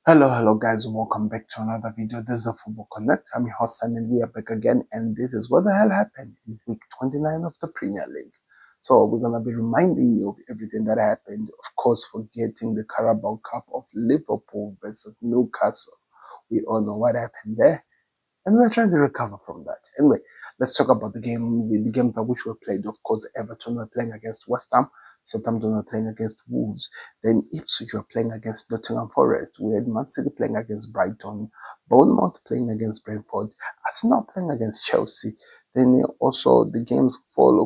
Hello guys, welcome back to another video. This is the Football Connect. I'm your host Simon. We are back again, and this is what the hell happened in week 29 of the Premier League. So we're gonna be reminding you of everything that happened, of course, forgetting the Carabao Cup of Liverpool versus Newcastle. We all know what happened there, and we're trying to recover from that. Anyway, let's talk about the games that which were played. Of course, Everton were playing against West Ham, Southampton were playing against Wolves, then Ipswich were playing against Nottingham Forest, we had Man City playing against Brighton, Bournemouth playing against Brentford, Arsenal playing against Chelsea. Then also the games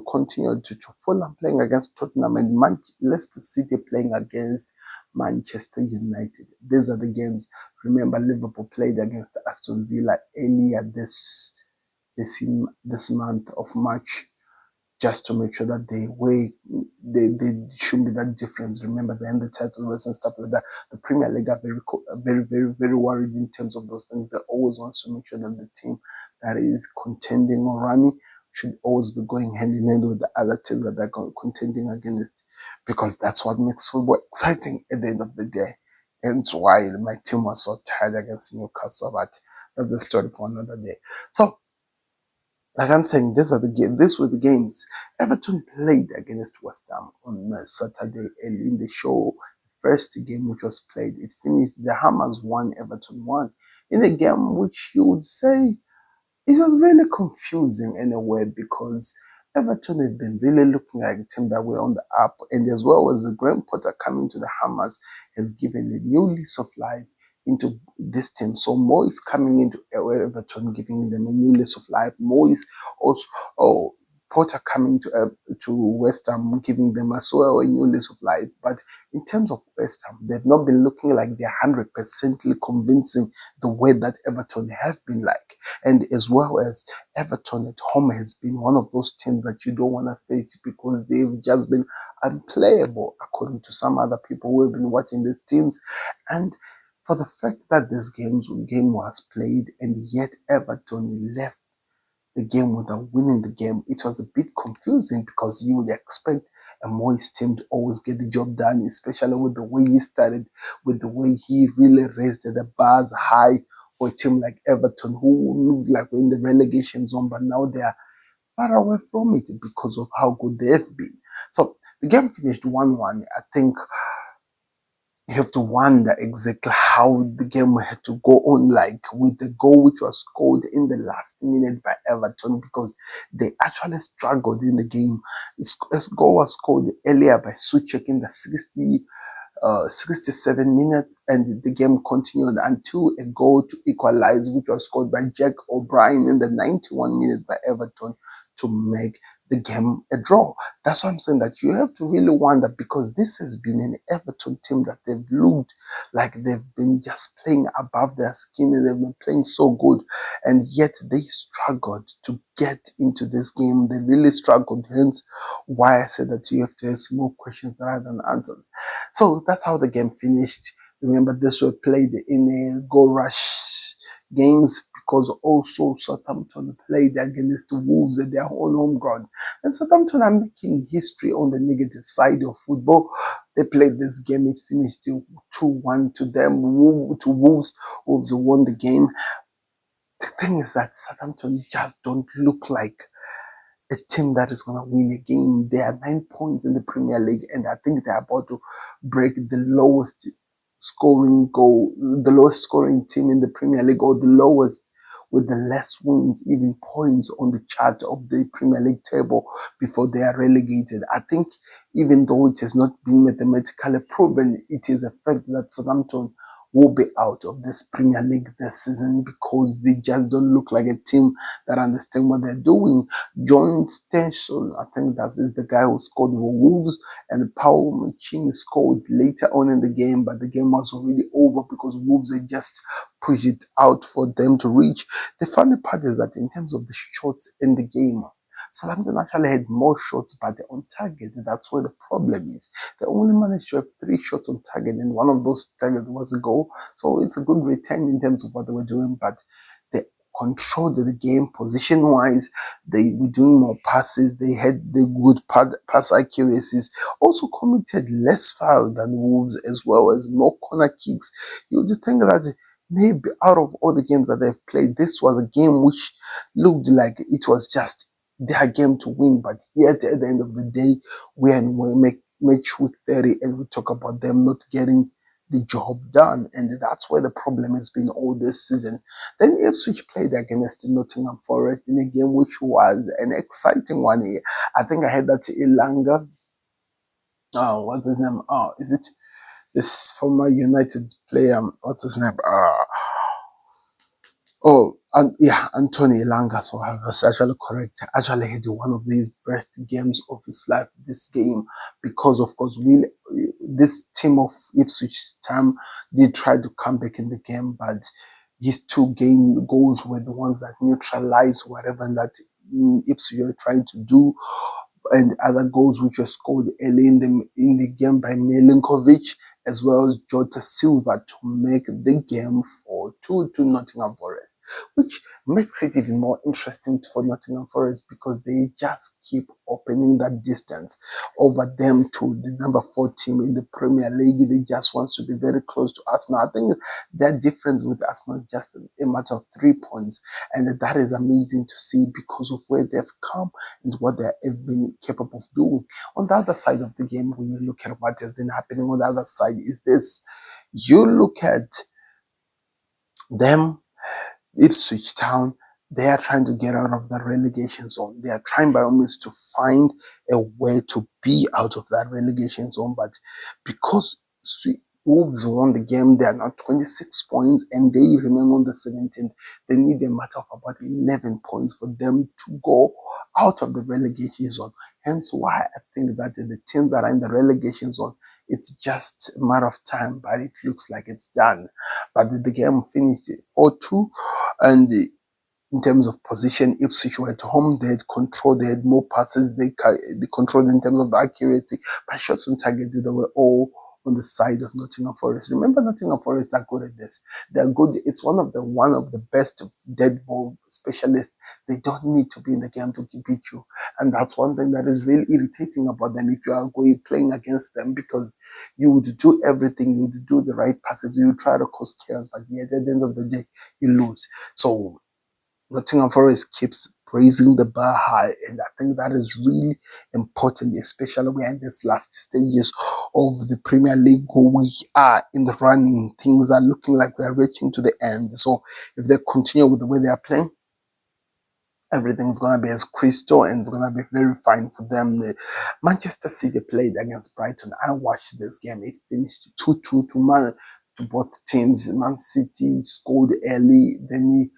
continued to Fulham playing against Tottenham and Leicester City playing against Manchester United. These are the games. Remember, Liverpool played against Aston Villa earlier this month of March, just to make sure that they shouldn't be that difference. Remember, they end the title race and stuff like that. The Premier League are very worried in terms of those things. They always want to make sure that the team that is contending or running should always be going hand in hand with the other teams that they're contending against, because that's what makes football exciting at the end of the day. And it's why my team was so tired against Newcastle, but that's a story for another day. So, like I'm saying, these were the games. Everton played against West Ham on Saturday early in the show. First game which was played, it finished, the Hammers won, Everton won, in a game which you would say it was really confusing in a way, because Everton have been really looking like a team that were on the up, and as well as the Graham Potter coming to the Hammers has given a new lease of life into this team. So Mo is coming into Everton, giving them a new lease of life. Mo is also Potter coming to West Ham, giving them as well a new lease of life. But in terms of West Ham, they've not been looking like they're 100% convincing the way that Everton have been like. And as well as Everton at home has been one of those teams that you don't want to face, because they've just been unplayable, according to some other people who have been watching these teams. And for the fact that this game was played and yet Everton left the game without winning the game, it was a bit confusing, because you would expect a Moyes team to always get the job done, especially with the way he started, with the way he really raised the bars high for a team like Everton, who looked like we're in the relegation zone, but now they are far away from it because of how good they've been. So the game finished 1-1. I think you have to wonder exactly how the game had to go on, like with the goal which was scored in the last minute by Everton, because they actually struggled in the game. This goal was scored earlier by Suchek in the 67 minutes, and the game continued until a goal to equalize, which was scored by Jack O'Brien in the 91 minutes by Everton to make the game a draw. That's why I'm saying that you have to really wonder, because this has been an Everton team that they've looked like they've been just playing above their skin, and they've been playing so good, and yet they struggled to get into this game. They really struggled, hence why I said that you have to ask more questions rather than answers. So that's how the game finished. Remember, this was played in a goal rush games, because also Southampton played against the Wolves at their own home ground. And Southampton are making history on the negative side of football. They played this game, it finished 2-1 to them, to Wolves. Wolves won the game. The thing is that Southampton just don't look like a team that is going to win a game. They are 9 points in the Premier League, and I think they're about to break the lowest scoring team in the Premier League, or the lowest with the less wins, even points on the chart of the Premier League table before they are relegated. I think even though it has not been mathematically proven, it is a fact that Southampton will be out of this Premier League this season, because they just don't look like a team that understand what they're doing. John Stenson, I think that is the guy who scored for Wolves, and Paul Machine scored later on in the game, but the game was already over because Wolves had just pushed it out for them to reach. The funny part is that in terms of the shots in the game, Southampton actually had more shots, but on target. That's where the problem is. They only managed to have 3 shots on target, and one of those targets was a goal. So it's a good return in terms of what they were doing, but they controlled the game position-wise. They were doing more passes. They had the good pass accuracies. Also committed less foul than Wolves, as well as more corner kicks. You would think that maybe out of all the games that they've played, this was a game which looked like it was just their game to win. But yet, at the end of the day, when we make match week 30 and we talk about them not getting the job done, and that's where the problem has been all this season. Then Ipswich played against Nottingham Forest in a game which was an exciting one here. I think I had that Ilanga. Oh, what's his name? Oh, is it this former United player? What's his name? Oh, and yeah, Anthony Elanga, so I was actually correct. Actually had one of these best games of his life, this game, because of course, this team of Ipswich Town did try to come back in the game, but these two game goals were the ones that neutralized whatever that Ipswich were trying to do, and other goals which were scored early in the game by Milinkovic as well as Jota Silva to make the game 4-2 to Nottingham Forest, which makes it even more interesting for Nottingham Forest because they just keep opening that distance over them to the number 4 team in the Premier League. They just want to be very close to Arsenal. I think that difference with Arsenal is just a matter of 3 points, and that is amazing to see because of where they've come and what they have been capable of doing. On the other side of the game, when you look at what has been happening on the other side, is this: you look at them, Ipswich Town, they are trying to get out of the relegation zone. They are trying by all means to find a way to be out of that relegation zone. But because Wolves won the game, they are now 26 points and they remain on the 17th. They need a matter of about 11 points for them to go out of the relegation zone. Hence why I think that the teams that are in the relegation zone, it's just a matter of time, but it looks like it's done. But the game finished 4-2, and in terms of position, Ipswich were at home. They had control. They had more passes. They controlled in terms of the accuracy. But shots on target, they were all on the side of Nottingham Forest. Remember, Nottingham Forest are good at this. They're good. It's one of the best dead ball specialists. They don't need to be in the game to beat you, and that's one thing that is really irritating about them. If you are playing against them, because you would do everything, you would do the right passes, you would try to cause chaos, but yet at the end of the day, you lose. So Nottingham Forest keeps raising the bar high, and I think that is really important, especially when in these last stages of the Premier League where we are in the running. Things are looking like we are reaching to the end. So if they continue with the way they are playing, everything's going to be as crystal and it's going to be very fine for them. Manchester City played against Brighton. I watched this game. It finished 2-2 to both teams. Man City scored early, then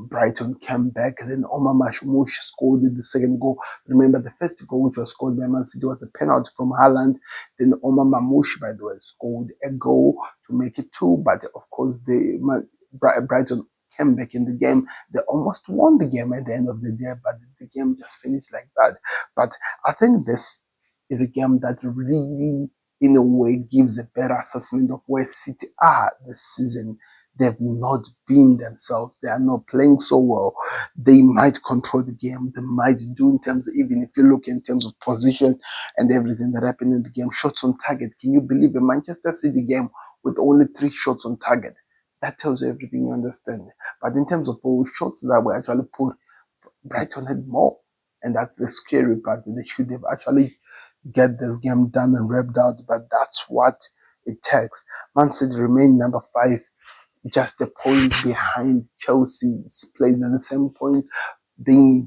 Brighton came back, then Omar Marmoush scored the second goal. Remember, the first goal which was scored by Man City was a penalty from Haaland. Then Omar Marmoush, by the way, scored a goal to make it 2, but of course Brighton came back in the game. They almost won the game at the end of the day, but the game just finished like that. But I think this is a game that really, in a way, gives a better assessment of where City are this season. They've not been themselves. They are not playing so well. They might control the game. They might do in terms of, even if you look in terms of position and everything that happened in the game, shots on target. Can you believe a Manchester City game with only 3 shots on target? That tells you everything you understand. But in terms of shots that were actually put, Brighton had more. And that's the scary part. They should have actually get this game done and wrapped out. But that's what it takes. Man City remain number 5, just a point behind Chelsea, playing at the same point. They need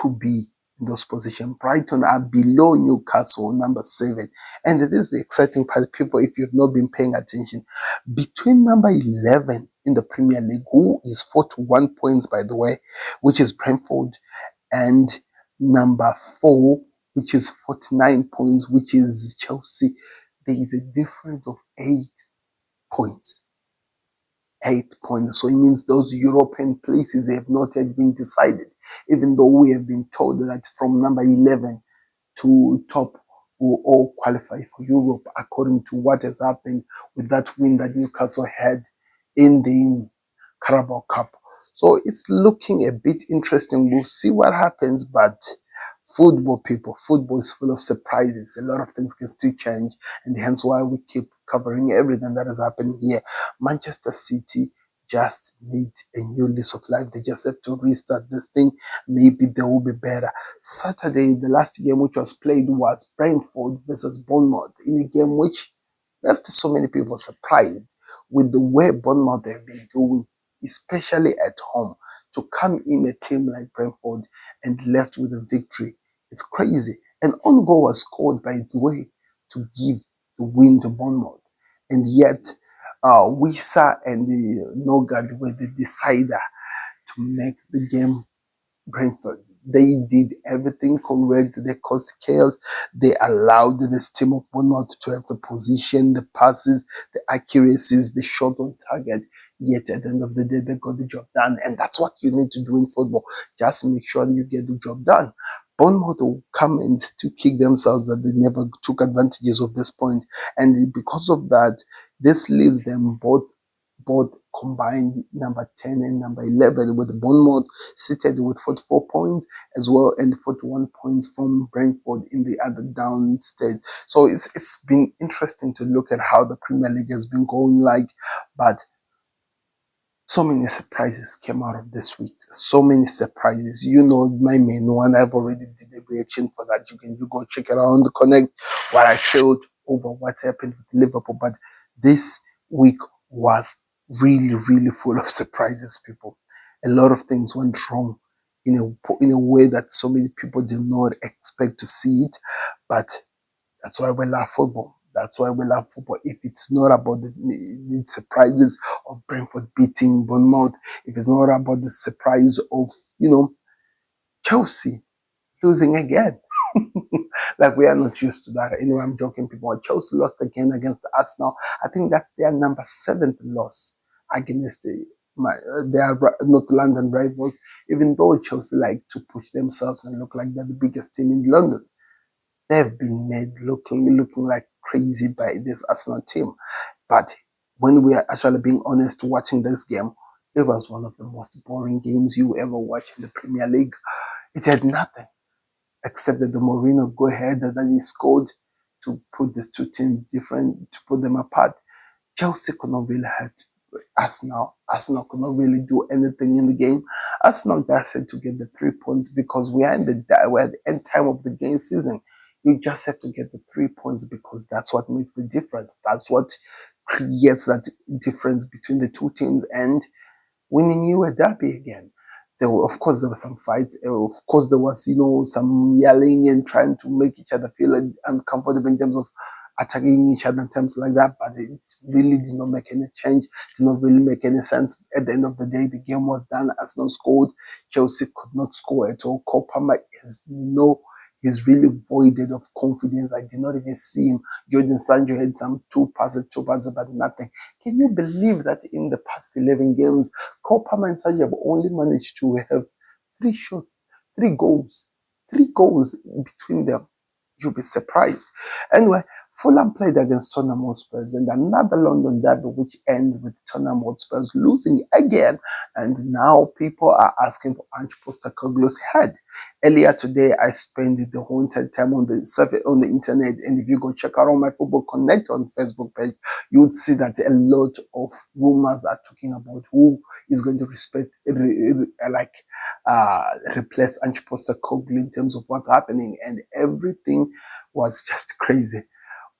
to be in those positions. Brighton are below Newcastle, number 7. And it is the exciting part, people, if you've not been paying attention. Between number 11 in the Premier League, who is 41 points, by the way, which is Brentford, and number 4, which is 49 points, which is Chelsea, there is a difference of 8 points. 8 points. So it means those European places have not yet been decided, even though we have been told that from number 11 to top will all qualify for Europe according to what has happened with that win that Newcastle had in the Carabao Cup. So it's looking a bit interesting. We'll see what happens, but football, people, football is full of surprises. A lot of things can still change, and hence why we keep covering everything that is happening here. Manchester City just need a new lease of life. They just have to restart this thing. Maybe they will be better. Saturday, the last game which was played was Brentford versus Bournemouth, in a game which left so many people surprised with the way Bournemouth have been doing, especially at home. To come in a team like Brentford and left with a victory, it's crazy. An own goal was scored, by the way, to give the win to Bournemouth. And yet, Wisa and the Nogard were the decider to make the game Brentford. They did everything correct. They caused chaos. They allowed this team of Bournemouth to have the position, the passes, the accuracies, the shot on target. Yet at the end of the day, they got the job done. And that's what you need to do in football. Just make sure that you get the job done. Bournemouth will come and still kick themselves that they never took advantages of this point. And because of that, this leaves them both combined number 10 and number 11, with Bournemouth seated with 44 points as well, and 41 points from Brentford in the other down stage. So it's been interesting to look at how the Premier League has been going like, but so many surprises came out of this week. So many surprises. You know my main one. I've already did a reaction for that. You go check it out on the Connect, what I showed over what happened with Liverpool. But this week was really full of surprises, people. A lot of things went wrong in a way that so many people did not expect to see it. But that's why we love football. That's why we love football. If it's not about the surprises of Brentford beating Bournemouth, if it's not about the surprise of, Chelsea losing again. Like, we are not used to that. Anyway, I'm joking, people. Chelsea lost again against Arsenal. I think that's their number 7th loss against their North London rivals, even though Chelsea like to push themselves and look like they're the biggest team in London. They've been made looking like crazy by this Arsenal team. But when we are actually being honest, watching this game, it was one of the most boring games you ever watch in the Premier League. It had nothing except that the Mourinho go ahead that he scored to put these two teams different, to put them apart. Chelsea could not really hurt Arsenal. Arsenal could not really do anything in the game. Arsenal just had to get the 3 points because we're at the end time of the game season. You just have to get the 3 points because that's what makes the difference. That's what creates that difference between the two teams and winning you a derby again. Of course, there were some fights. Of course, there was, some yelling and trying to make each other feel uncomfortable in terms of attacking each other in terms like that. But it really did not make any change. Did not really make any sense. At the end of the day, the game was done. Arsenal scored. Chelsea could not score at all. Cole Palmer he's really voided of confidence. I did not even see him. Jordan Sancho had some two passes, but nothing. Can you believe that in the past 11 games, Cole Palmer and Sancho have only managed to have 3 shots, 3 goals between them? You'll be surprised. Anyway, Fulham played against Tottenham Hotspurs, and another London derby which ends with Tottenham Hotspurs losing again. And now people are asking for Ange Postecoglou's head. Earlier today, I spent the whole entire time on the survey on the internet, and if you go check out on my Football Connect on Facebook page, you would see that a lot of rumors are talking about who is going to replace Ange Postecoglou in terms of what's happening, and everything was just crazy.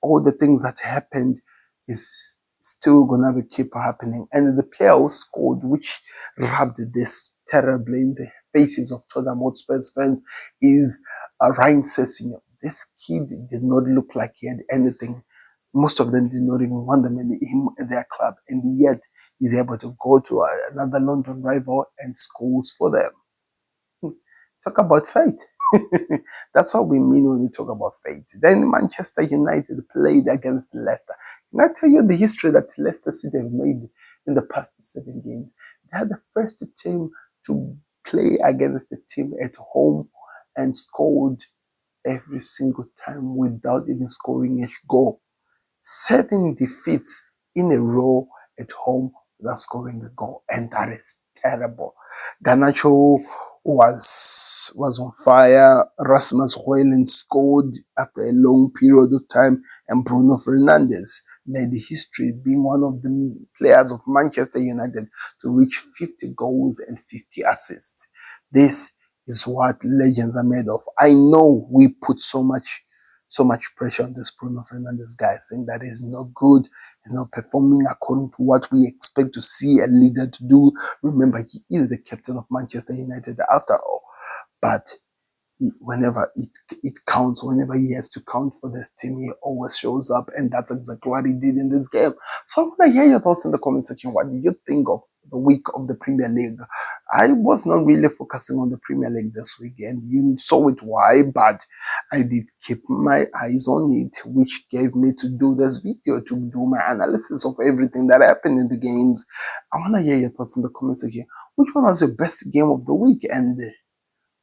All the things that happened is still gonna keep happening, and the player who scored, which rubbed this terribly in the faces of Tottenham Hotspur's fans, is Ryan Sessegnon. This kid did not look like he had anything. Most of them did not even want him in their club, and yet he's able to go to another London rival and scores for them. Talk about fate. That's what we mean when we talk about fate. Then Manchester United played against Leicester. Can I tell you the history that Leicester City have made in the past 7 games? They are the first team to play against the team at home and scored every single time without even scoring a goal. 7 defeats in a row at home without scoring a goal, and that is terrible. Garnacho was on fire. Rasmus Højlund scored after a long period of time, and Bruno Fernandes made history, being one of the players of Manchester United to reach 50 goals and 50 assists. This is what legends are made of. I know we put so much pressure on this Bruno Fernandes guy, saying that he's not good, he's not performing according to what we expect to see a leader to do. Remember, he is the captain of Manchester United after all. But whenever it counts, whenever he has to count for this team, he always shows up, and that's exactly what he did in this game. So I want to hear your thoughts in the comment section. What did you think of the week of the Premier League? I was not really focusing on the Premier League this week, and you saw it why, but I did keep my eyes on it, which gave me to do this video, to do my analysis of everything that happened in the games. I want to hear your thoughts in the comment section. Which one was your best game of the week? And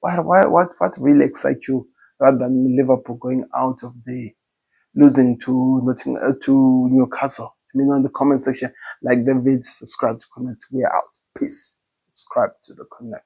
what really excites you rather than Liverpool going out of the losing to to Newcastle? Let me know in the comment section. Like the video, subscribe to Connect. We are out. Peace. Subscribe to the Connect.